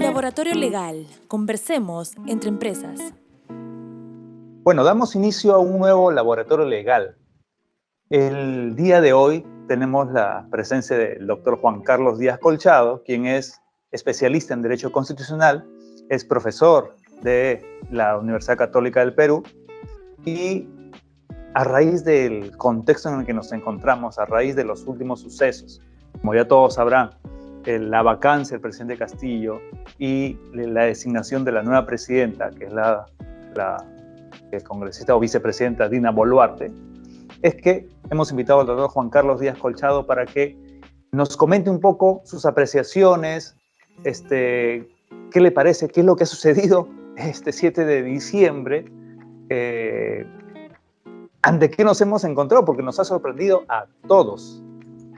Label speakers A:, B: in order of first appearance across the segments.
A: Laboratorio Legal. Conversemos entre empresas.
B: Bueno, damos inicio a un nuevo laboratorio legal. El día de hoy tenemos la presencia del doctor Juan Carlos Díaz Colchado, quien es especialista en Derecho Constitucional, es profesor de la Universidad Católica del Perú y a raíz del contexto en el que nos encontramos, a raíz de los últimos sucesos, como ya todos sabrán, la vacancia del presidente Castillo y la designación de la nueva presidenta, que es la congresista o vicepresidenta Dina Boluarte, es que hemos invitado al doctor Juan Carlos Díaz Colchado para que nos comente un poco sus apreciaciones, qué le parece, qué es lo que ha sucedido este 7 de diciembre, ante qué nos hemos encontrado, porque nos ha sorprendido a todos.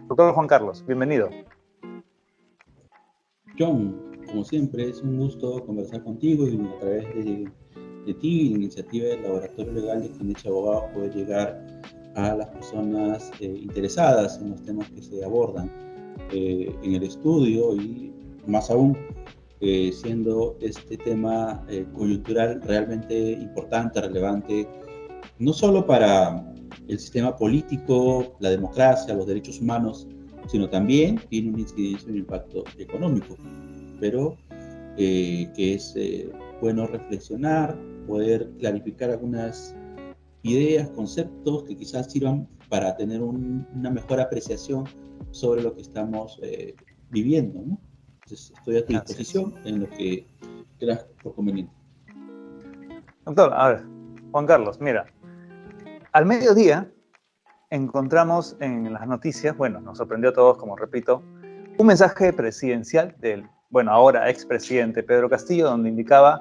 B: Doctor Juan Carlos, bienvenido.
C: John, como siempre, es un gusto conversar contigo y a través de ti, la iniciativa del Laboratorio Legal de Clientes y Abogados, poder llegar a las personas interesadas en los temas que se abordan en el estudio y más aún siendo este tema coyuntural realmente importante, relevante, no solo para el sistema político, la democracia, los derechos humanos, sino también tiene una incidencia y un impacto económico, pero que es bueno reflexionar, poder clarificar algunas ideas, conceptos que quizás sirvan para tener una mejor apreciación sobre lo que estamos viviendo, ¿no? Entonces, estoy a tu disposición en lo que creas por conveniente.
B: Doctor, a ver, Juan Carlos, mira, al mediodía encontramos en las noticias, bueno, nos sorprendió a todos, como repito, un mensaje presidencial del, bueno, ahora expresidente Pedro Castillo, donde indicaba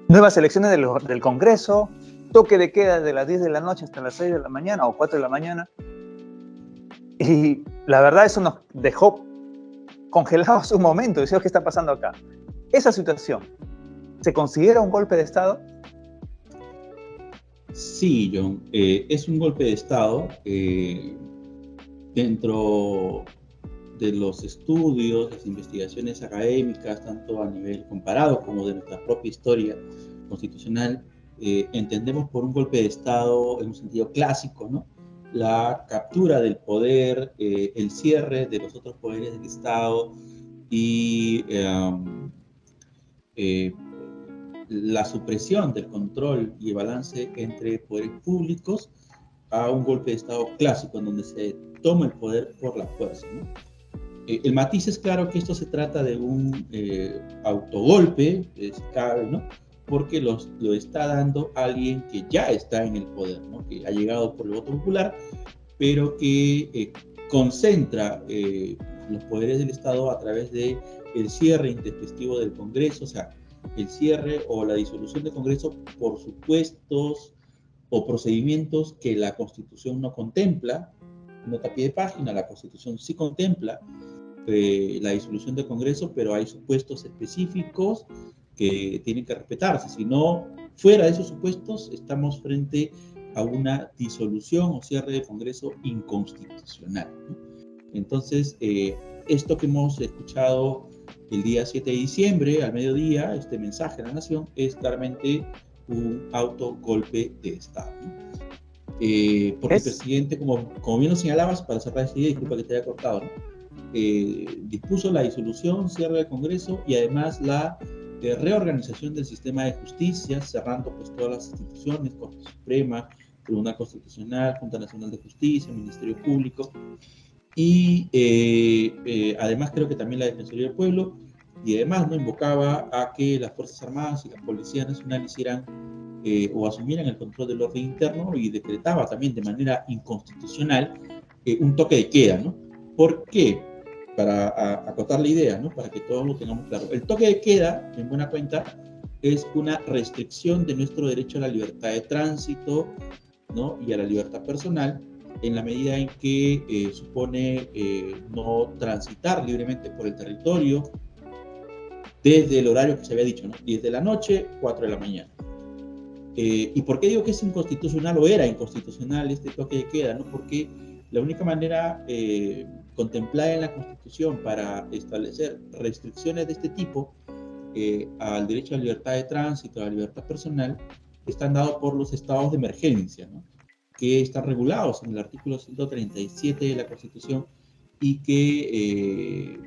B: nuevas elecciones del Congreso, toque de queda de las 10 de la noche hasta las 6 de la mañana o 4 de la mañana. Y la verdad eso nos dejó congelados un momento, decimos, ¿qué está pasando acá? Esa situación, ¿se considera un golpe de Estado?
C: Sí, John, es un golpe de Estado. Dentro de los estudios, las investigaciones académicas, tanto a nivel comparado como de nuestra propia historia constitucional, entendemos por un golpe de Estado en un sentido clásico, ¿no? La captura del poder, el cierre de los otros poderes del Estado y la supresión del control y el balance entre poderes públicos a un golpe de Estado clásico en donde se toma el poder por la fuerza, ¿no? El matiz es claro que esto se trata de un autogolpe, si cabe, ¿no? Porque lo está dando alguien que ya está en el poder, ¿no? Que ha llegado por el voto popular, pero que concentra los poderes del Estado a través del cierre intempestivo del Congreso, o sea, el cierre o la disolución del Congreso por supuestos o procedimientos que la Constitución no contempla. Nota a pie de página, la Constitución sí contempla la disolución del Congreso, pero hay supuestos específicos que tienen que respetarse. Si no, fuera de esos supuestos, estamos frente a una disolución o cierre del Congreso inconstitucional, ¿no? Entonces, esto que hemos escuchado el día 7 de diciembre, al mediodía, este mensaje a la nación, es claramente un autogolpe de Estado, ¿no? Porque el presidente, como bien lo señalabas, para cerrar esta idea, disculpa que te haya cortado, ¿no? Dispuso la disolución, cierre del Congreso y además la reorganización del sistema de justicia, cerrando pues todas las instituciones, Corte Suprema, Tribunal Constitucional, Junta Nacional de Justicia, Ministerio Público, y además creo que también la Defensoría del Pueblo, y además no invocaba a que las Fuerzas Armadas y la Policía Nacional hicieran o asumieran el control del orden interno, y decretaba también de manera inconstitucional un toque de queda, ¿no? ¿Por qué? Para acotar la idea, ¿no? Para que todos lo tengamos claro. El toque de queda, en buena cuenta, es una restricción de nuestro derecho a la libertad de tránsito, ¿no? Y a la libertad personal, en la medida en que supone no transitar libremente por el territorio desde el horario que se había dicho, ¿no? 10 de la noche, 4 de la mañana. ¿Y por qué digo que es inconstitucional o era inconstitucional este toque de queda, ¿no? Porque la única manera contemplada en la Constitución para establecer restricciones de este tipo al derecho a la libertad de tránsito, a la libertad personal, están dados por los estados de emergencia, ¿no? Que están regulados en el artículo 137 de la Constitución y que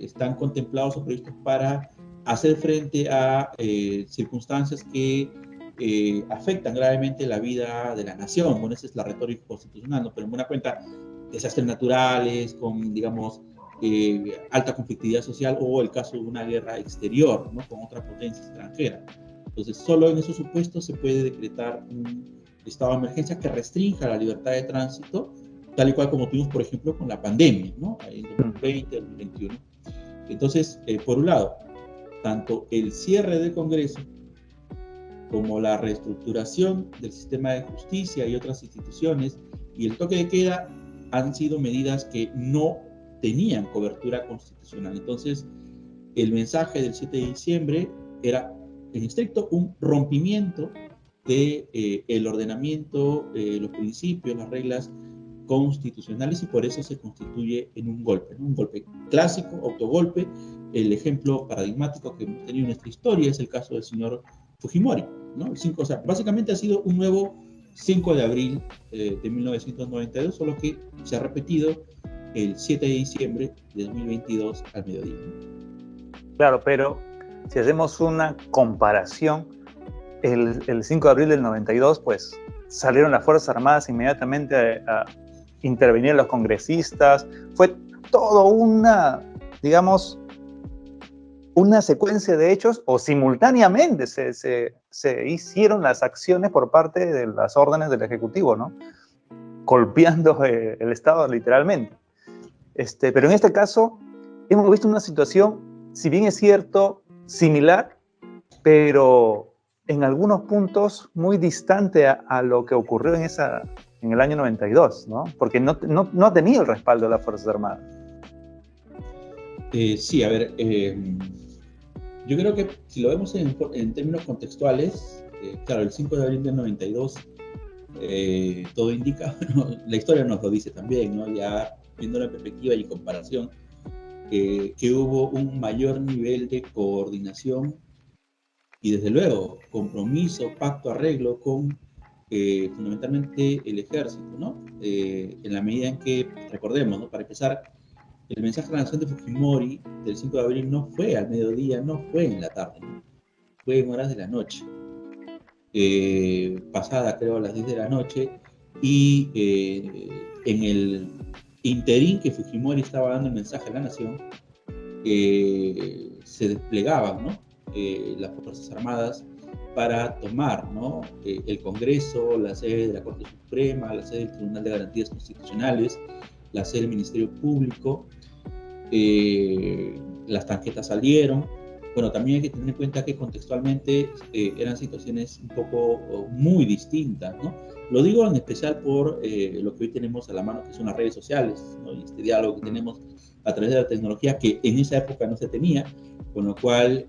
C: están contemplados o previstos para hacer frente a circunstancias que afectan gravemente la vida de la nación. Bueno, esa es la retórica constitucional, ¿no? Pero en buena cuenta, desastres naturales, con, digamos, alta conflictividad social o el caso de una guerra exterior, ¿no? Con otra potencia extranjera. Entonces, solo en esos supuestos se puede decretar un estado de emergencia que restrinja la libertad de tránsito, tal y cual como tuvimos, por ejemplo, con la pandemia, ¿no? En 2020, 2021. Entonces, por un lado, tanto el cierre del Congreso como la reestructuración del sistema de justicia y otras instituciones y el toque de queda han sido medidas que no tenían cobertura constitucional. Entonces, el mensaje del 7 de diciembre era, en estricto, un rompimiento de el ordenamiento, los principios, las reglas constitucionales, y por eso se constituye en un golpe, ¿no? Un golpe clásico, autogolpe. El ejemplo paradigmático que hemos tenido en nuestra historia es el caso del señor Fujimori, ¿no? O sea, básicamente ha sido un nuevo 5 de abril de 1992, solo que se ha repetido el 7 de diciembre de 2022 al mediodía.
B: Claro, pero si hacemos una comparación, el 5 de abril del 92, pues salieron las Fuerzas Armadas inmediatamente a intervenir los congresistas. Fue todo una, digamos, una secuencia de hechos, o simultáneamente se hicieron las acciones por parte de las órdenes del Ejecutivo, ¿no? Golpeando el Estado literalmente. Pero en este caso hemos visto una situación, si bien es cierto, similar, pero en algunos puntos muy distante a lo que ocurrió en el año 92, ¿no? Porque no ha tenido el respaldo de las Fuerzas Armadas.
C: Sí, a ver, yo creo que si lo vemos en términos contextuales, claro, el 5 de abril del 92, todo indica, bueno, la historia nos lo dice también, ¿no? Ya viendo la perspectiva y comparación, que hubo un mayor nivel de coordinación y desde luego compromiso, pacto, arreglo con fundamentalmente el ejército, ¿no? En la medida en que, recordemos, ¿no? Para empezar, el mensaje de la nación de Fujimori del 5 de abril no fue al mediodía, no fue en la tarde, ¿no? Fue en horas de la noche, pasada creo a las 10 de la noche, y en el interín que Fujimori estaba dando el mensaje a la nación, se desplegaban, ¿no? Las Fuerzas Armadas para tomar, ¿no? El Congreso, la sede de la Corte Suprema, la sede del Tribunal de Garantías Constitucionales, la sede del Ministerio Público. Las tarjetas salieron. Bueno, también hay que tener en cuenta que contextualmente eran situaciones un poco muy distintas, ¿no? Lo digo en especial por lo que hoy tenemos a la mano, que son las redes sociales, ¿no? Y este diálogo que tenemos a través de la tecnología, que en esa época no se tenía, con lo cual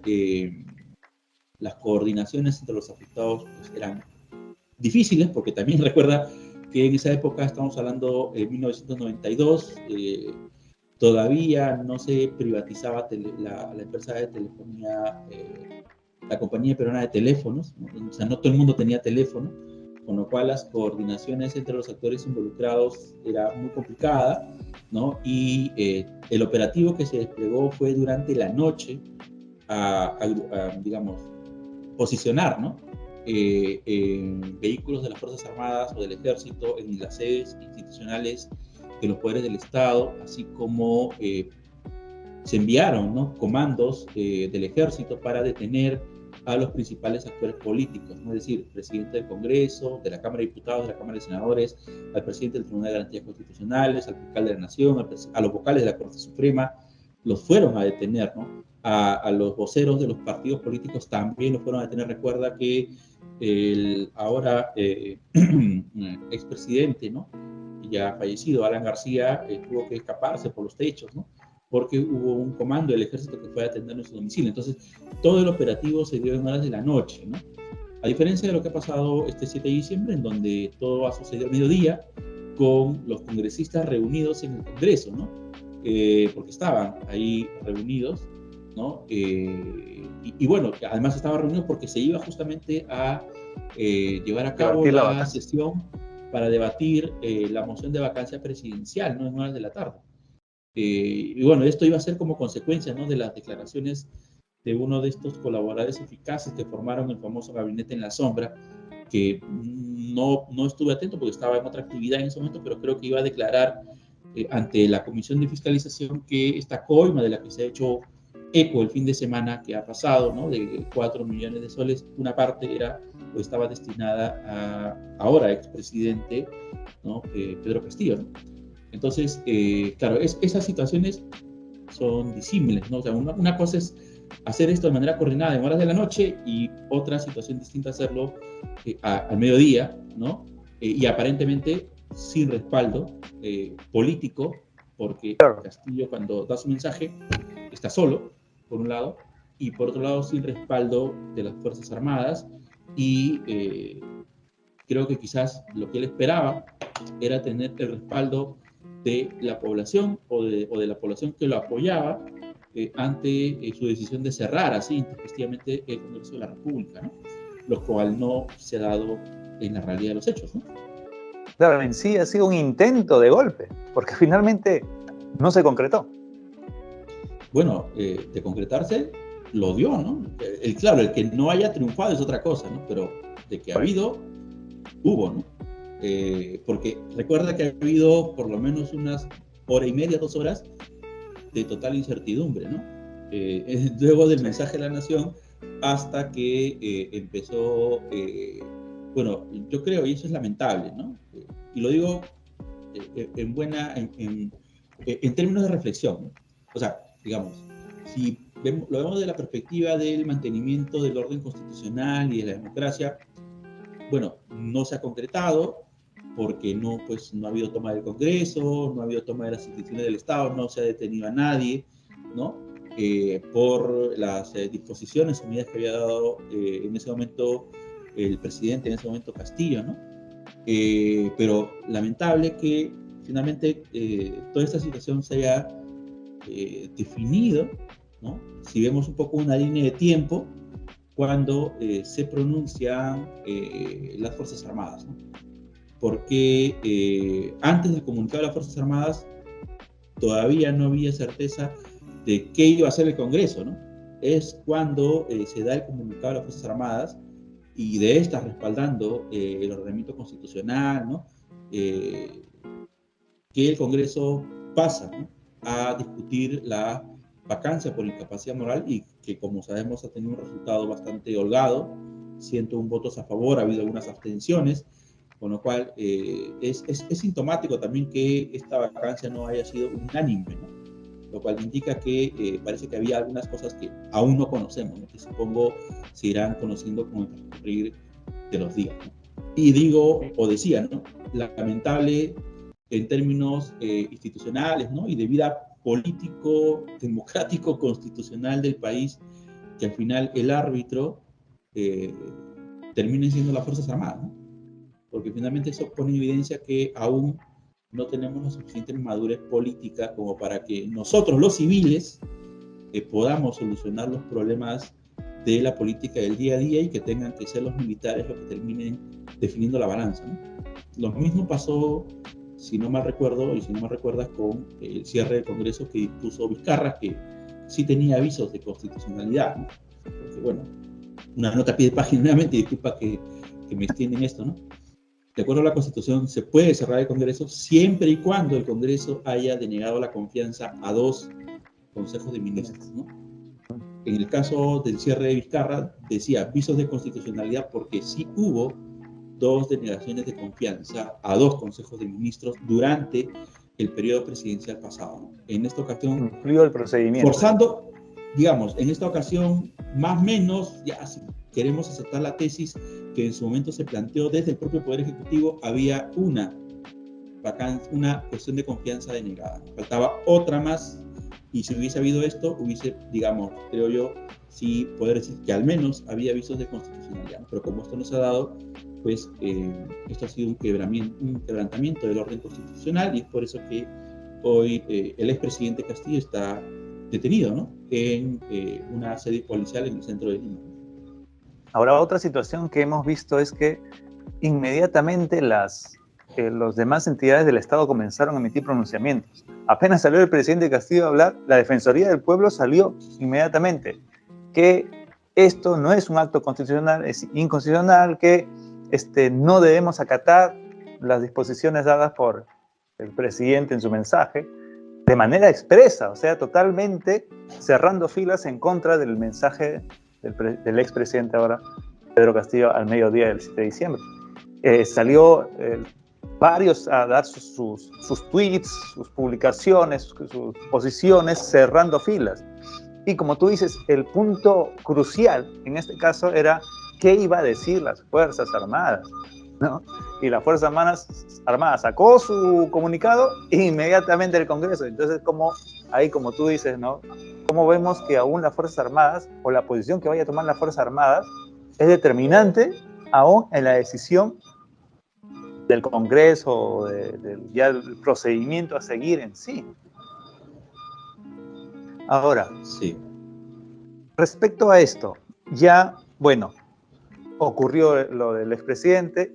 C: las coordinaciones entre los afectados pues, eran difíciles, porque también recuerda que en esa época, estamos hablando de 1992, todavía no se privatizaba la empresa de telefonía, la compañía peruana de teléfonos, ¿no? O sea, no todo el mundo tenía teléfono, con lo cual las coordinaciones entre los actores involucrados era muy complicada, ¿no? Y el operativo que se desplegó fue durante la noche digamos, posicionar, ¿no? Vehículos de las Fuerzas Armadas o del Ejército en las sedes institucionales de los poderes del Estado, así como se enviaron, ¿no? Comandos del Ejército para detener a los principales actores políticos, ¿no? Es decir, el presidente del Congreso, de la Cámara de Diputados, de la Cámara de Senadores, al presidente del Tribunal de Garantías Constitucionales, al fiscal de la Nación, a los vocales de la Corte Suprema, los fueron a detener, ¿no? A los voceros de los partidos políticos también los fueron a detener. Recuerda que el ahora expresidente, ¿no? Ya fallecido, Alan García, tuvo que escaparse por los techos, ¿no? Porque hubo un comando del ejército que fue a atenderlo en su domicilio. Entonces, todo el operativo se dio en horas de la noche, ¿no? A diferencia de lo que ha pasado este 7 de diciembre, en donde todo ha sucedido al mediodía, con los congresistas reunidos en el Congreso, ¿no? porque estaban ahí reunidos, ¿no? Y bueno, además estaban reunidos porque se iba justamente a llevar a cabo la sesión para debatir la moción de vacancia presidencial, ¿no? En horas de la tarde. Y bueno, esto iba a ser como consecuencia, ¿no?, de las declaraciones de uno de estos colaboradores eficaces que formaron el famoso gabinete en la sombra, que no estuve atento porque estaba en otra actividad en ese momento, pero creo que iba a declarar ante la Comisión de Fiscalización que esta coima de la que se ha hecho eco el fin de semana que ha pasado, ¿no?, de 4 millones de soles, una parte era o estaba destinada a ahora expresidente, ¿no?, Pedro Castillo, ¿no? Entonces, claro, esas situaciones son disímiles, ¿no? O sea, una cosa es hacer esto de manera coordinada en horas de la noche y otra situación distinta hacerlo al mediodía, ¿no? Y aparentemente sin respaldo político, porque Castillo, cuando da su mensaje, está solo, por un lado, y por otro lado sin respaldo de las Fuerzas Armadas, y creo que quizás lo que él esperaba era tener el respaldo de la población o de la población que lo apoyaba ante su decisión de cerrar así intempestivamente el Congreso de la República, ¿no? Lo cual no se ha dado en la realidad de los hechos, ¿no?
B: Claro, en sí ha sido un intento de golpe, porque finalmente no se concretó.
C: Bueno, de concretarse, lo dio, ¿no? Claro, el que no haya triunfado es otra cosa, ¿no? Pero de que ha habido, hubo, ¿no? Porque recuerda que ha habido por lo menos unas hora y media, 2 horas de total incertidumbre, ¿no? Luego del mensaje de la Nación hasta que empezó, bueno, yo creo, y eso es lamentable, ¿no? Y lo digo en términos de reflexión, ¿no? O sea, digamos, si lo vemos de la perspectiva del mantenimiento del orden constitucional y de la democracia, bueno, no se ha concretado porque pues, no ha habido toma del Congreso, no ha habido toma de las instituciones del Estado, no se ha detenido a nadie, ¿no? Por las disposiciones o medidas que había dado en ese momento el presidente, en ese momento Castillo, ¿no? Pero lamentable que finalmente toda esta situación se haya definido, ¿no? Si vemos un poco una línea de tiempo, cuando se pronuncian las Fuerzas Armadas, ¿no? Porque antes del comunicado de las Fuerzas Armadas todavía no había certeza de qué iba a hacer el Congreso, ¿no? Es cuando se da el comunicado de las Fuerzas Armadas y de estas respaldando el ordenamiento constitucional, ¿no? Que el Congreso pasa, ¿no?, a discutir la vacancia por incapacidad moral y que, como sabemos, ha tenido un resultado bastante holgado, 101 votos a favor, ha habido algunas abstenciones, con lo cual es sintomático también que esta vacancia no haya sido unánime, ¿no? Lo cual indica que parece que había algunas cosas que aún no conocemos, ¿no?, que supongo se irán conociendo con el transcurrir de los días, ¿no? Y digo, o decía, ¿no?, lamentable en términos institucionales, ¿no?, y de vida político, democrático, constitucional del país, que al final el árbitro termine siendo las Fuerzas Armadas, ¿no? Porque finalmente eso pone en evidencia que aún no tenemos la suficiente madurez política como para que nosotros, los civiles, podamos solucionar los problemas de la política del día a día y que tengan que ser los militares los que terminen definiendo la balanza, ¿no? Lo mismo pasó, si no mal recuerdo, y si no mal recuerdas, con el cierre del Congreso que dispuso Vizcarra, que sí tenía avisos de constitucionalidad, ¿no? Porque, bueno, una nota a pie de página nuevamente, y disculpa que me extienden esto, ¿no? De acuerdo a la Constitución, se puede cerrar el Congreso siempre y cuando el Congreso haya denegado la confianza a 2 consejos de ministros, ¿no? En el caso del cierre de Vizcarra, decía avisos de constitucionalidad porque sí hubo 2 denegaciones de confianza a 2 consejos de ministros durante el periodo presidencial pasado, ¿no? En esta ocasión,
B: incluido el procedimiento,
C: forzando, digamos, en esta ocasión, más o menos, ya si queremos aceptar la tesis que en su momento se planteó desde el propio Poder Ejecutivo, había una cuestión de confianza denegada. Faltaba otra más, y si hubiese habido esto, hubiese, digamos, creo yo, sí poder decir que al menos había avisos de constitucionalidad. Pero como esto no se ha dado, pues esto ha sido un quebrantamiento del orden constitucional, y es por eso que hoy el expresidente Castillo está detenido, ¿no? En una sede policial en el centro de Lima.
B: Ahora, otra situación que hemos visto es que inmediatamente los demás entidades del Estado comenzaron a emitir pronunciamientos. Apenas salió el presidente Castillo a hablar, la Defensoría del Pueblo salió inmediatamente que esto no es un acto constitucional, es inconstitucional, que no debemos acatar las disposiciones dadas por el presidente en su mensaje, de manera expresa, o sea, totalmente cerrando filas en contra del mensaje del expresidente ahora, Pedro Castillo, al mediodía del 7 de diciembre. Salió varios a dar sus tweets, sus publicaciones, sus posiciones, cerrando filas. Y como tú dices, el punto crucial en este caso era qué iba a decir las Fuerzas Armadas, ¿no? Y la Fuerza Armada sacó su comunicado e inmediatamente el Congreso. Entonces, ahí como tú dices, ¿no? ¿Cómo vemos que aún las Fuerzas Armadas, o la posición que vaya a tomar las Fuerzas Armadas, es determinante aún en la decisión del Congreso, o ya el procedimiento a seguir en sí? Ahora,
C: sí.
B: Respecto a esto, ya, bueno, ocurrió lo del expresidente,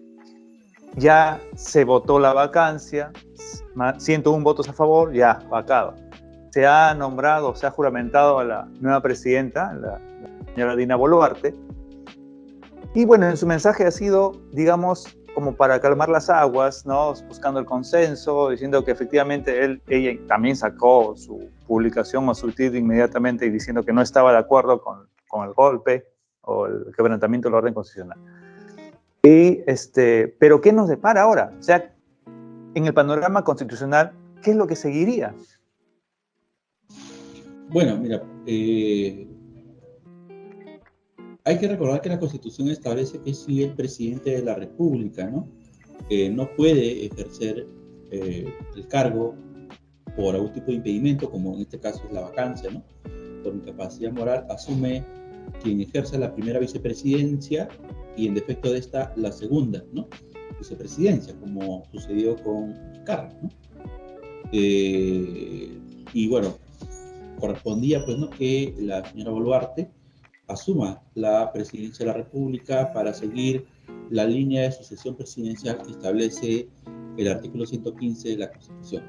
B: ya se votó la vacancia, 101 votos a favor, ya, vacado. Se ha nombrado, se ha juramentado a la nueva presidenta, la señora Dina Boluarte, y bueno, en su mensaje ha sido, digamos, como para calmar las aguas, ¿no? Buscando el consenso, diciendo que efectivamente ella también sacó su publicación o su tweet inmediatamente y diciendo que no estaba de acuerdo con el golpe o el quebrantamiento del orden constitucional. Pero ¿qué nos depara ahora? O sea, en el panorama constitucional, ¿qué es lo que seguiría?
C: Bueno, mira, hay que recordar que la Constitución establece que si el presidente de la República, ¿no? No puede ejercer el cargo por algún tipo de impedimento, como en este caso es la vacancia, ¿no? Por incapacidad moral, asume quien ejerce la primera vicepresidencia y en defecto de esta, la segunda, ¿no? Vicepresidencia, como sucedió con Vizcarra, ¿no? Y bueno, correspondía, pues, ¿no? Que la señora Boluarte asuma la presidencia de la República para seguir la línea de sucesión presidencial que establece el artículo 115 de la Constitución.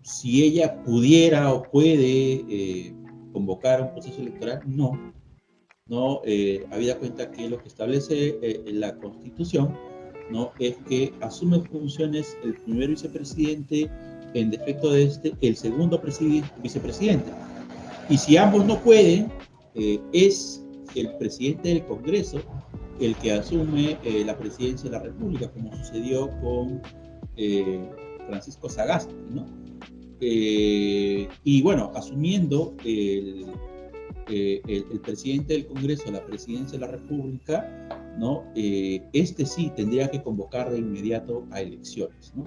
C: Si ella pudiera o puede convocar un proceso electoral, no, habida cuenta que lo que establece la Constitución, ¿no? Es que asume funciones el primer vicepresidente, en defecto de el segundo vicepresidente. Y si ambos no pueden, es el presidente del Congreso el que asume la presidencia de la República, como sucedió con Francisco Sagasti, ¿no? Y bueno, asumiendo el presidente del Congreso la presidencia de la República, ¿no? Sí tendría que convocar de inmediato a elecciones, ¿no?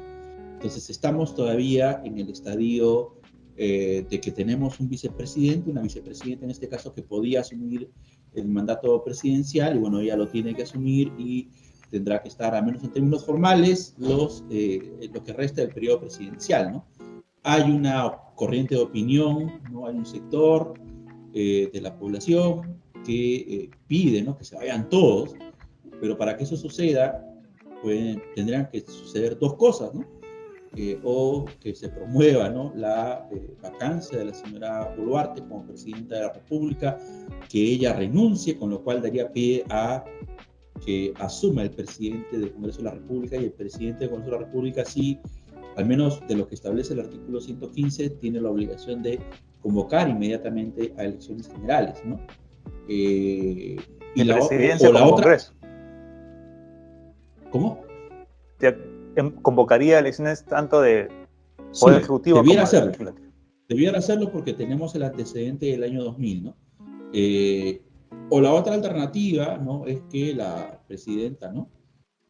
C: Entonces estamos todavía en el estadio de que tenemos un vicepresidente, una vicepresidenta en este caso, que podía asumir el mandato presidencial, y bueno, ella lo tiene que asumir y tendrá que estar, al menos en términos formales, lo que resta del periodo presidencial, ¿no? Hay una corriente de opinión, ¿no? Hay un sector de la población que pide, ¿no? Que se vayan todos, pero para que eso suceda, pues, tendrían que suceder dos cosas, ¿no? O que se promueva, ¿no? La vacancia de la señora Boluarte como presidenta de la República, que ella renuncie, con lo cual daría pie a que asuma el presidente del Congreso de la República, y el presidente del Congreso de la República, sí, al menos de lo que establece el artículo 115, tiene la obligación de convocar inmediatamente a elecciones generales, ¿no?
B: Y la presidencia como Congreso.
C: ¿Cómo?
B: Convocaría elecciones tanto de Poder Ejecutivo como
C: de Legislativo. Debiera hacerlo porque tenemos el antecedente del año 2000, ¿no? O la otra alternativa, ¿no? Es que la presidenta, ¿no?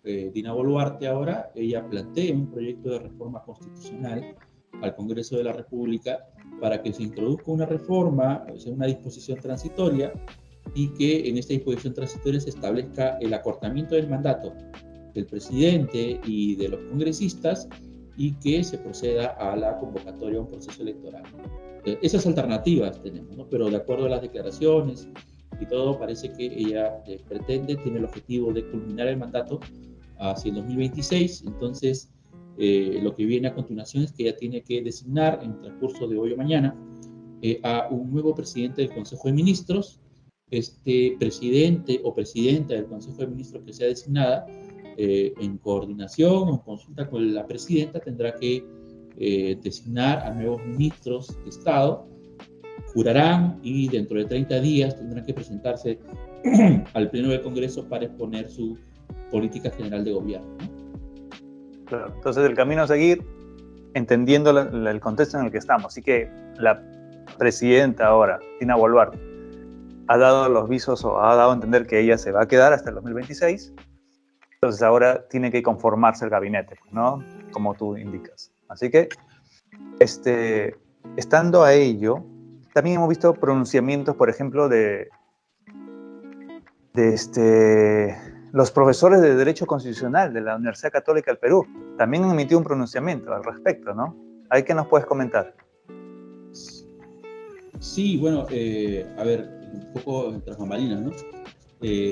C: Dina Boluarte ahora, ella plantea un proyecto de reforma constitucional al Congreso de la República para que se introduzca una reforma, o sea, una disposición transitoria, y que en esta disposición transitoria se establezca el acortamiento del mandato del presidente y de los congresistas y que se proceda a la convocatoria a un proceso electoral. Esas alternativas tenemos, ¿no? Pero de acuerdo a las declaraciones y todo, parece que ella tiene el objetivo de culminar el mandato hacia el 2026. Entonces, lo que viene a continuación es que ella tiene que designar en el transcurso de hoy o mañana a un nuevo presidente del Consejo de Ministros. Este presidente o presidenta del Consejo de Ministros que sea designada, en coordinación o en consulta con la presidenta, tendrá que designar a nuevos ministros de Estado, jurarán y dentro de 30 días tendrán que presentarse al Pleno del Congreso para exponer su política general de gobierno, ¿no?
B: Claro. Entonces, el camino a seguir, entendiendo el contexto en el que estamos. Así que la presidenta ahora, Dina Boluarte, ha dado los visos o ha dado a entender que ella se va a quedar hasta el 2026. Entonces, ahora tiene que conformarse el gabinete, ¿no? Como tú indicas. Así que, estando a ello, también hemos visto pronunciamientos, por ejemplo, de los profesores de Derecho Constitucional de la Universidad Católica del Perú. También han emitido un pronunciamiento al respecto, ¿no? ¿Ahí qué nos puedes comentar?
C: Sí, bueno, a ver, un poco tras bambalinas, ¿no?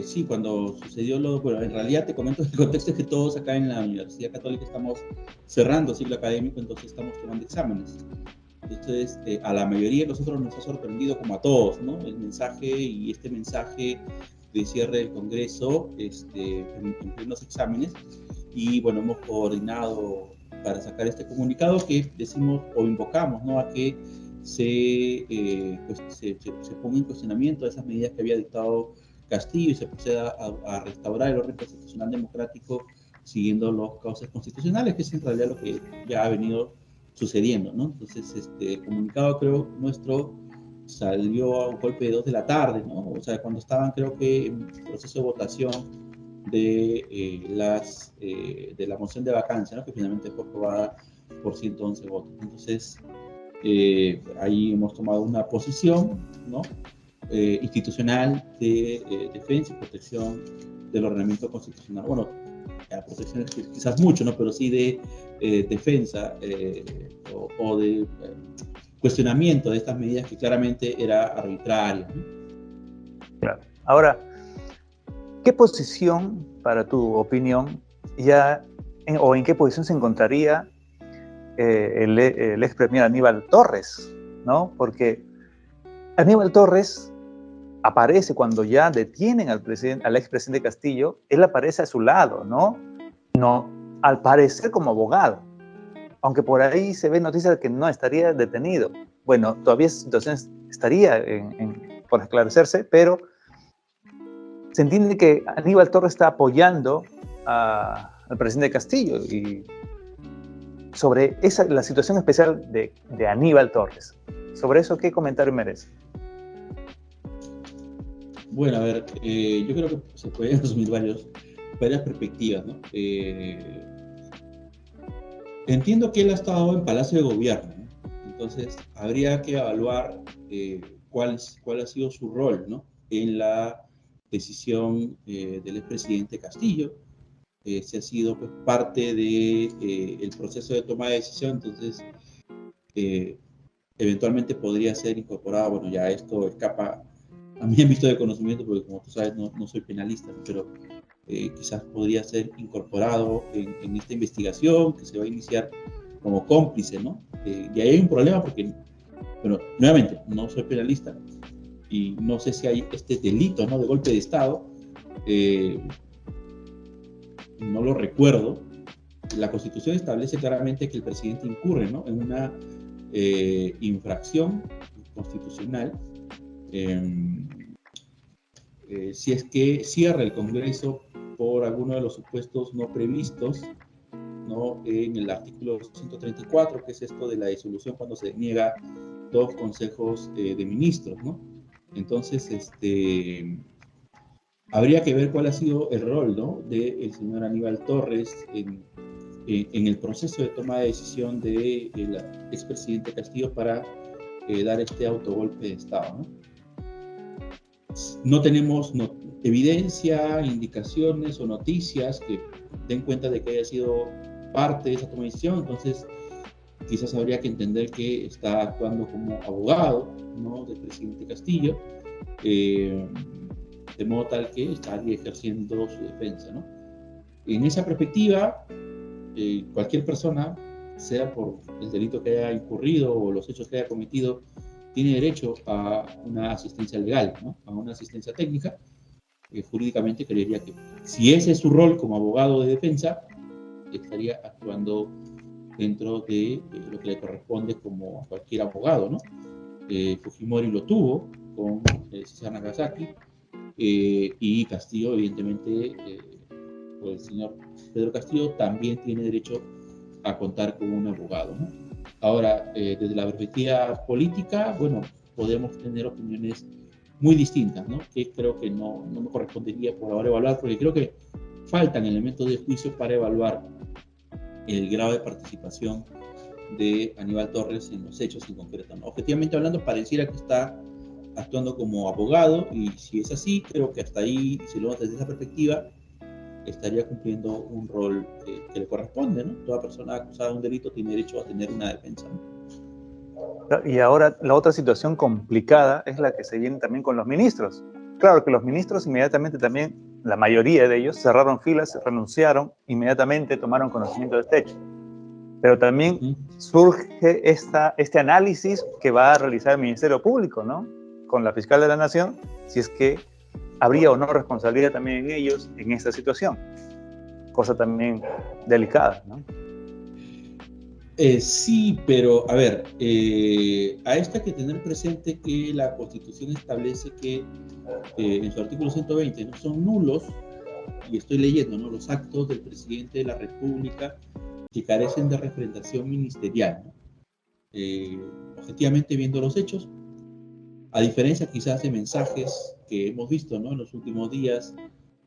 C: Sí, cuando sucedió bueno, en realidad te comento, el contexto es que todos acá en la Universidad Católica estamos cerrando ciclo académico, entonces estamos tomando exámenes. Entonces, a la mayoría de nosotros nos ha sorprendido, como a todos, ¿no? El mensaje y este mensaje de cierre del Congreso en plenos exámenes. Y bueno, hemos coordinado para sacar este comunicado que decimos o invocamos, ¿no? A que se ponga en cuestionamiento esas medidas que había dictado Castillo y se proceda a restaurar el orden constitucional democrático siguiendo los cauces constitucionales, que es en realidad lo que ya ha venido sucediendo, ¿no? Entonces, el comunicado, creo, nuestro salió a un golpe de 2 de la tarde, ¿no? O sea, cuando estaban, creo que, en proceso de votación de la moción de vacancia, ¿no? Que finalmente fue aprobada por 111 votos. Entonces, ahí hemos tomado una posición, ¿no? Institucional de defensa y protección del ordenamiento constitucional. Bueno, la protección es quizás mucho, ¿no? Pero sí de defensa o de cuestionamiento de estas medidas que claramente era arbitraria, ¿no?
B: Claro. Ahora, ¿qué posición, para tu opinión, o en qué posición se encontraría el ex premier Aníbal Torres, ¿no? Porque Aníbal Torres aparece cuando ya detienen al expresidente Castillo, él aparece a su lado, ¿no? No, al parecer como abogado, aunque por ahí se ve noticias de que no estaría detenido. Bueno, todavía esa situación estaría por esclarecerse, pero se entiende que Aníbal Torres está apoyando al presidente Castillo y sobre la situación especial de Aníbal Torres. Sobre eso, ¿qué comentario merece?
C: Bueno, a ver, yo creo que se pueden resumir varias perspectivas, ¿no? Entiendo que él ha estado en Palacio de Gobierno, ¿no? Entonces habría que evaluar cuál ha sido su rol, ¿no? En la decisión del expresidente Castillo. Si ha sido, pues, parte del proceso de toma de decisión, entonces eventualmente podría ser incorporado. Bueno, ya esto escapa a mi ámbito de conocimiento, porque como tú sabes no soy penalista, ¿no? Pero quizás podría ser incorporado en esta investigación que se va a iniciar como cómplice, ¿no? Y ahí hay un problema porque, bueno, nuevamente, no soy penalista y no sé si hay este delito, ¿no? De golpe de Estado, no lo recuerdo. La Constitución establece claramente que el presidente incurre, ¿no? En una infracción constitucional si es que cierra el Congreso por alguno de los supuestos no previstos, ¿no? En el artículo 134, que es esto de la disolución cuando se niega 2 consejos de ministros, ¿no? Entonces, habría que ver cuál ha sido el rol, ¿no? del señor Aníbal Torres en el proceso de toma de decisión del expresidente Castillo para dar este autogolpe de Estado, ¿no? No tenemos evidencia, indicaciones o noticias que den cuenta de que haya sido parte de esa toma de decisión, entonces quizás habría que entender que está actuando como abogado, ¿no?, del presidente Castillo, de modo tal que estaría ejerciendo su defensa, ¿no? En esa perspectiva, cualquier persona, sea por el delito que haya incurrido o los hechos que haya cometido, tiene derecho a una asistencia legal, ¿no?, a una asistencia técnica. Jurídicamente creería que si ese es su rol como abogado de defensa, estaría actuando dentro de lo que le corresponde como a cualquier abogado, ¿no? Fujimori lo tuvo con César Nagasaki, y Castillo, evidentemente, o el señor Pedro Castillo también tiene derecho a contar con un abogado, ¿no? Ahora, desde la perspectiva política, bueno, podemos tener opiniones muy distintas, ¿no?, que creo que no me correspondería por ahora evaluar, porque creo que faltan elementos de juicio para evaluar el grado de participación de Aníbal Torres en los hechos en concreto, ¿no? Objetivamente hablando, pareciera que está actuando como abogado, y si es así, creo que hasta ahí, si lo vemos desde esa perspectiva, estaría cumpliendo un rol que le corresponde, ¿no? Toda persona acusada de un delito tiene derecho a tener una defensa, ¿no?
B: Y ahora la otra situación complicada es la que se viene también con los ministros. Claro que los ministros inmediatamente también, la mayoría de ellos, cerraron filas, renunciaron, inmediatamente tomaron conocimiento de este hecho. Pero también surge este análisis que va a realizar el Ministerio Público, ¿no?, con la fiscal de la Nación, si es que habría o no responsabilidad también en ellos en esta situación. Cosa también delicada, ¿no?
C: Sí, pero a ver, a esto hay que tener presente que la Constitución establece que en su artículo 120 no son nulos, y estoy leyendo, ¿no?, los actos del presidente de la República que carecen de representación ministerial, ¿no? Objetivamente viendo los hechos, a diferencia quizás de mensajes que hemos visto, ¿no?, en los últimos días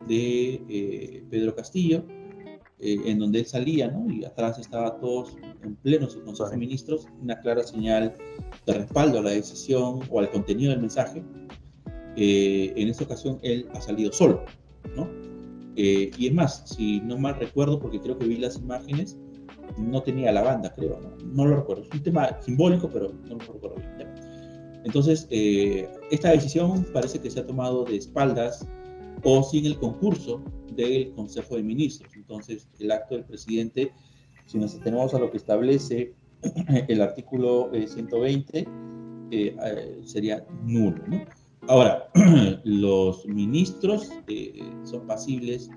C: de Pedro Castillo, en donde él salía, ¿no?, y atrás estaba todos en pleno su Consejo de Ministros, una clara señal de respaldo a la decisión o al contenido del mensaje. En esta ocasión él ha salido solo, ¿no? Y es más, si no mal recuerdo, porque creo que vi las imágenes, no tenía la banda, creo, no lo recuerdo. Es un tema simbólico, pero no lo recuerdo bien, ¿ya? Entonces, esta decisión parece que se ha tomado de espaldas o sin el concurso del Consejo de Ministros. Entonces, el acto del presidente, si nos atenemos a lo que establece el artículo 120, sería nulo, ¿no? Ahora, los ministros son pasibles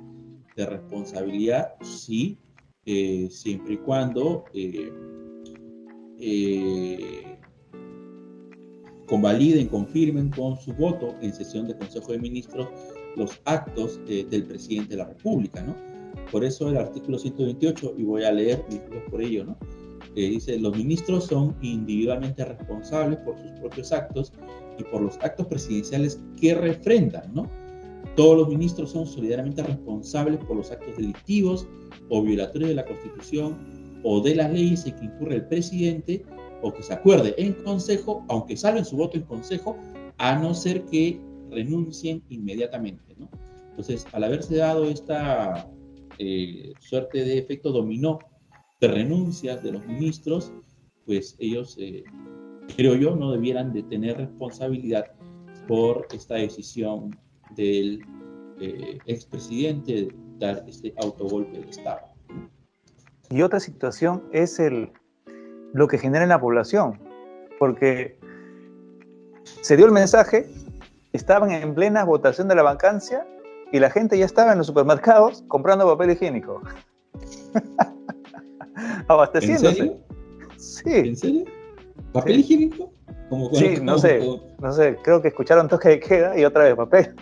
C: de responsabilidad, sí, siempre y cuando convaliden, confirmen con su voto en sesión de Consejo de Ministros los actos del presidente de la República, ¿no? Por eso el artículo 128, y voy a leer por ello, ¿no?, dice: los ministros son individualmente responsables por sus propios actos y por los actos presidenciales que refrendan, ¿no? Todos los ministros son solidariamente responsables por los actos delictivos o violatorios de la Constitución o de las leyes en que incurre el presidente o que se acuerde en consejo, aunque salven su voto en consejo, a no ser que renuncien inmediatamente, ¿no? Entonces, al haberse dado esta suerte de efecto dominó de renuncias de los ministros, pues ellos, creo yo, no debieran de tener responsabilidad por esta decisión del expresidente de dar este autogolpe de Estado.
B: Y otra situación es lo que genera en la población, porque se dio el mensaje, estaban en plena votación de la vacancia y la gente ya estaba en los supermercados comprando papel higiénico. Abasteciéndose.
C: ¿En serio?
B: Sí.
C: ¿En serio? ¿Papel higiénico?
B: Sí, no sé, creo que escucharon toque de queda y otra vez papel.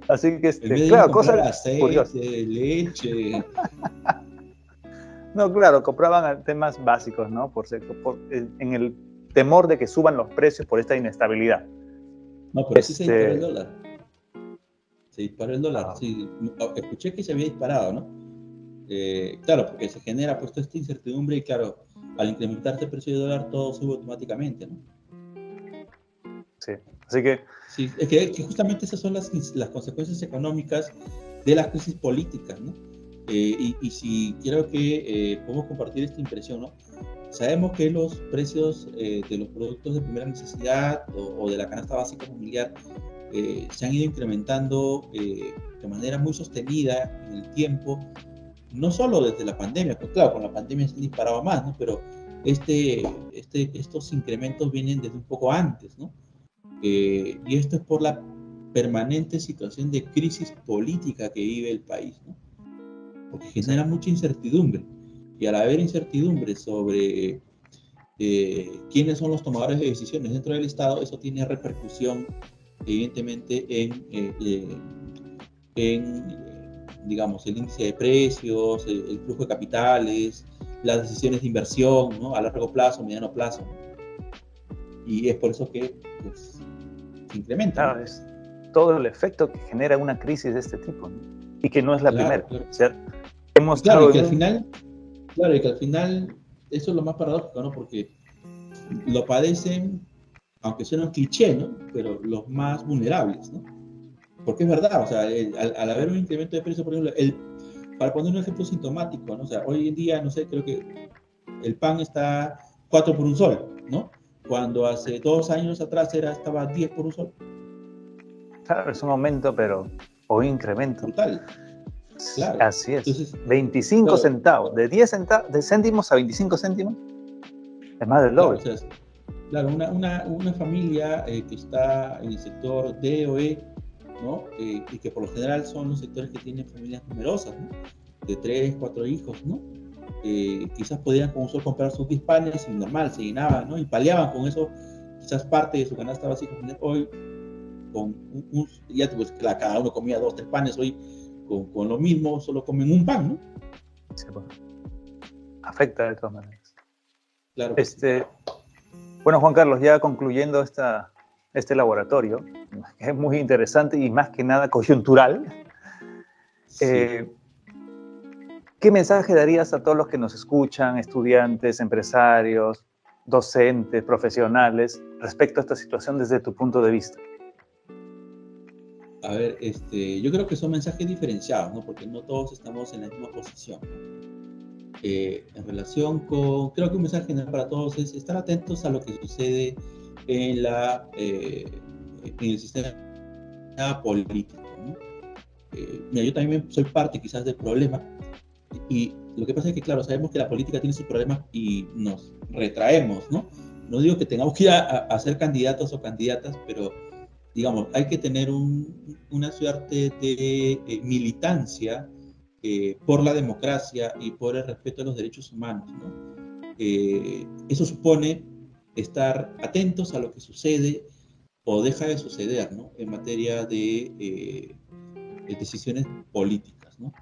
B: Así que, claro, cosas
C: aceite, leche.
B: No, claro, compraban temas básicos, ¿no? En el temor de que suban los precios por esta inestabilidad.
C: No, pero sí se disparó el dólar. Se disparó el dólar, sí. Escuché que se había disparado, ¿no? Claro, porque se genera puesto esta incertidumbre y claro, al incrementarse el precio del dólar todo sube automáticamente, ¿no?
B: Sí, así que...
C: Sí, es que justamente esas son las consecuencias económicas de las crisis políticas, ¿no? Y si quiero que podemos compartir esta impresión, ¿no? Sabemos que los precios de los productos de primera necesidad o de la canasta básica familiar se han ido incrementando de manera muy sostenida en el tiempo, no solo desde la pandemia, pues claro, con la pandemia se disparaba más, ¿no? Pero estos incrementos vienen desde un poco antes, ¿no? Y esto es por la permanente situación de crisis política que vive el país, ¿no? Porque genera mucha incertidumbre. Y al haber incertidumbre sobre quiénes son los tomadores de decisiones dentro del Estado, eso tiene repercusión, evidentemente, digamos, el índice de precios, el flujo de capitales, las decisiones de inversión, ¿no? A largo plazo, mediano plazo. Y es por eso que pues, se incrementa.
B: Claro,
C: ¿no?
B: es todo el efecto que genera una crisis de este tipo, ¿no? Y que no es la primera.
C: Claro.
B: O sea, hemos
C: Claro,
B: estado
C: y que al final, eso es lo más paradójico, ¿no? Porque lo padecen, aunque suena un cliché, ¿no? Pero los más vulnerables, ¿no? Porque es verdad, o sea, al haber un incremento de precios, por ejemplo, para poner un ejemplo sintomático, ¿no? O sea, hoy en día, no sé, creo que el pan está 4 por un sol, ¿no? Cuando hace 2 años atrás estaba 10 por un sol.
B: Claro, es un aumento, pero o incremento.
C: Brutal. Claro.
B: Así es.
C: Entonces,
B: 25
C: claro,
B: centavos, de 10 centavos, de céntimos a 25 céntimos, es más del doble.
C: Claro, o sea, claro, una familia que está en el sector D o E, ¿no? Y que por lo general son los sectores que tienen familias numerosas, ¿no? De 3, 4 hijos, ¿no? Quizás podían con solo comprar sus 10 panes y normal, se llenaban, ¿no? Y paliaban con eso quizás parte de su canasta básica familiar. Hoy, ya pues, cada uno comía 2, 3 panes, hoy con lo mismo solo comen un pan, ¿no?
B: Sí, bueno. Afecta de todas maneras.
C: Claro.
B: Bueno, Juan Carlos, ya concluyendo este laboratorio, que es muy interesante y más que nada coyuntural,
C: Sí.
B: ¿Qué mensaje darías a todos los que nos escuchan, estudiantes, empresarios, docentes, profesionales, respecto a esta situación desde tu punto de vista?
C: A ver, yo creo que son mensajes diferenciados, ¿no? Porque no todos estamos en la misma posición. En relación con, creo que un mensaje general para todos es estar atentos a lo que sucede en el sistema político, ¿no? Mira, yo también soy parte quizás del problema y lo que pasa es que, claro, sabemos que la política tiene sus problemas y nos retraemos, ¿no? No digo que tengamos que ir a ser candidatos o candidatas, pero digamos, hay que tener una suerte de militancia por la democracia y por el respeto a los derechos humanos, ¿no? Eso supone estar atentos a lo que sucede o deja de suceder, ¿no? En materia de decisiones políticas, ¿no?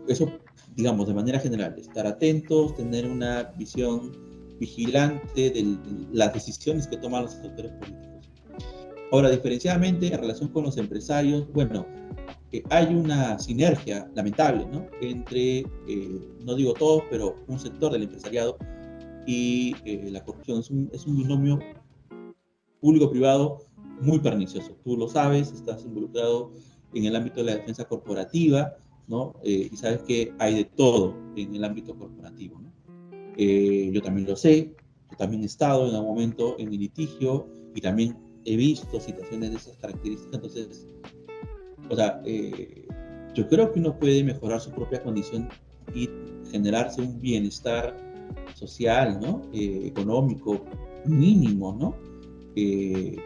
C: Eso, digamos, de manera general, estar atentos, tener una visión vigilante de las decisiones que toman los actores políticos. Ahora, diferenciadamente, en relación con los empresarios, bueno, hay una sinergia lamentable, ¿no? Entre, no digo todos, pero un sector del empresariado y la corrupción. Es un binomio público-privado muy pernicioso. Tú lo sabes, estás involucrado en el ámbito de la defensa corporativa, ¿no? Y sabes que hay de todo en el ámbito corporativo, ¿no? Yo también lo sé, yo también he estado en algún momento en mi litigio y también he visto situaciones de esas características. Entonces, o sea, yo creo que uno puede mejorar su propia condición y generarse un bienestar social, ¿no? Económico mínimo, ¿no?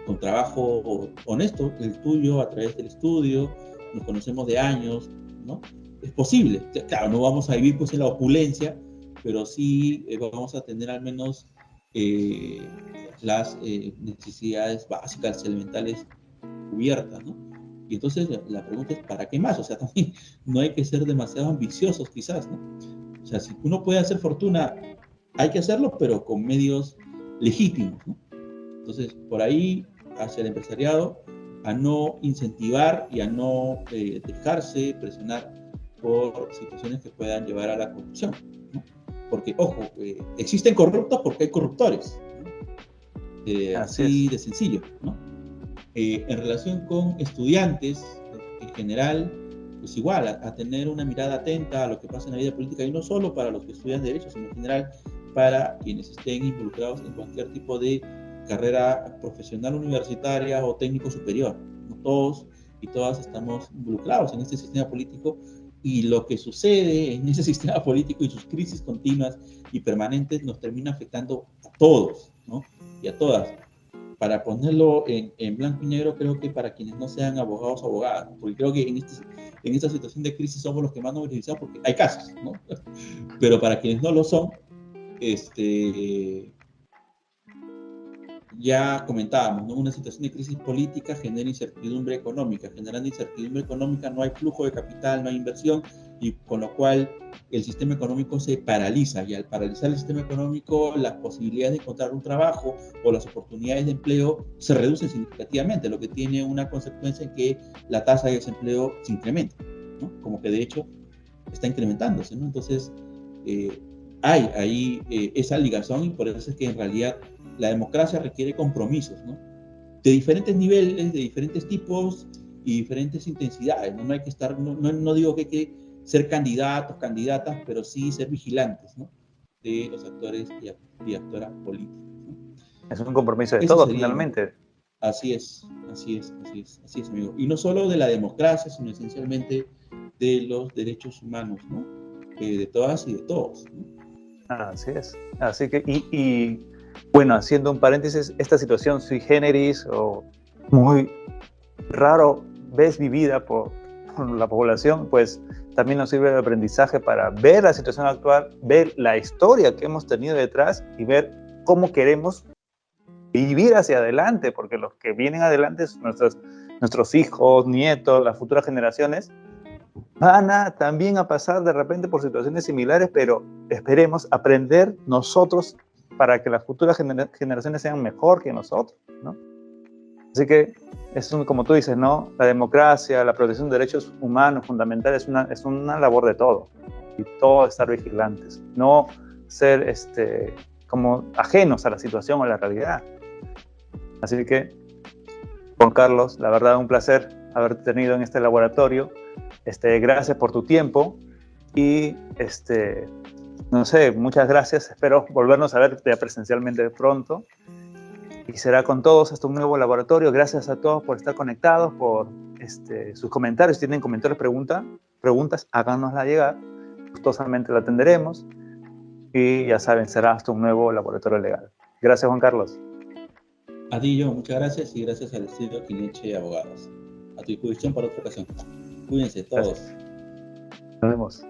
C: Con trabajo honesto, el tuyo a través del estudio, nos conocemos de años, ¿no? Es posible. Claro, no vamos a vivir pues en la opulencia, pero sí vamos a tener al menos las necesidades básicas, elementales cubiertas, ¿no? Y entonces la pregunta es, ¿para qué más? O sea, también no hay que ser demasiado ambiciosos quizás, ¿no? O sea, si uno puede hacer fortuna, hay que hacerlo, pero con medios legítimos, ¿no? Entonces, por ahí, hacia el empresariado, a no incentivar y a no dejarse presionar por situaciones que puedan llevar a la corrupción, ¿no? Porque, ojo, existen corruptos porque hay corruptores, ¿no? Así de sencillo, ¿no? En relación con estudiantes, en general, pues igual, a tener una mirada atenta a lo que pasa en la vida política, y no solo para los que estudian Derecho, sino en general para quienes estén involucrados en cualquier tipo de carrera profesional universitaria o técnico superior. No todos y todas estamos involucrados en este sistema político, y lo que sucede en ese sistema político y sus crisis continuas y permanentes nos termina afectando a todos, ¿no? Y a todas. Para ponerlo en blanco y negro, creo que para quienes no sean abogados o abogadas, porque creo que en esta situación de crisis somos los que más nos beneficiamos, porque hay casos, ¿no? Pero para quienes no lo son, ya comentábamos, ¿no? Una situación de crisis política genera incertidumbre económica. Generando incertidumbre económica no hay flujo de capital, no hay inversión, y con lo cual el sistema económico se paraliza, y al paralizar el sistema económico, las posibilidades de encontrar un trabajo o las oportunidades de empleo se reducen significativamente, lo que tiene una consecuencia en que la tasa de desempleo se incrementa, ¿no? Como que de hecho está incrementándose, ¿no? Entonces, hay ahí esa ligación, y por eso es que en realidad la democracia requiere compromisos, ¿no? De diferentes niveles, de diferentes tipos y diferentes intensidades, ¿no? No hay que estar, no digo que hay que ser candidatos, candidatas, pero sí ser vigilantes, ¿no? De los actores y actoras políticas, ¿no?
B: Es un compromiso de
C: Eso
B: todos,
C: sería,
B: finalmente.
C: así es, amigo. Y no solo de la democracia, sino esencialmente de los derechos humanos, ¿no? De todas y de todos, ¿no?
B: Así es. Así que, bueno, haciendo un paréntesis, esta situación sui generis o muy raro vez vivida por la población, pues también nos sirve de aprendizaje para ver la situación actual, ver la historia que hemos tenido detrás y ver cómo queremos vivir hacia adelante, porque los que vienen adelante son nuestros hijos, nietos, las futuras generaciones, van también a pasar de repente por situaciones similares, pero esperemos aprender nosotros para que las futuras generaciones sean mejor que nosotros, ¿no? Así que como tú dices, ¿no? La democracia, la protección de derechos humanos fundamentales es una labor de todo, y todo estar vigilantes, no ser como ajenos a la situación o a la realidad. Así que, Juan Carlos, la verdad un placer haberte tenido en este laboratorio. Gracias por tu tiempo y no sé, muchas gracias. Espero volvernos a ver ya presencialmente pronto. Y será con todos hasta un nuevo laboratorio. Gracias a todos por estar conectados, por sus comentarios. Si tienen comentarios, preguntas, háganosla llegar. Gustosamente la atenderemos. Y ya saben, será hasta un nuevo laboratorio legal. Gracias, Juan Carlos.
C: A ti, yo, muchas gracias, y gracias al estudio Quineche Abogados. A tu disposición para otra ocasión. Cuídense todos.
B: Gracias. Nos vemos.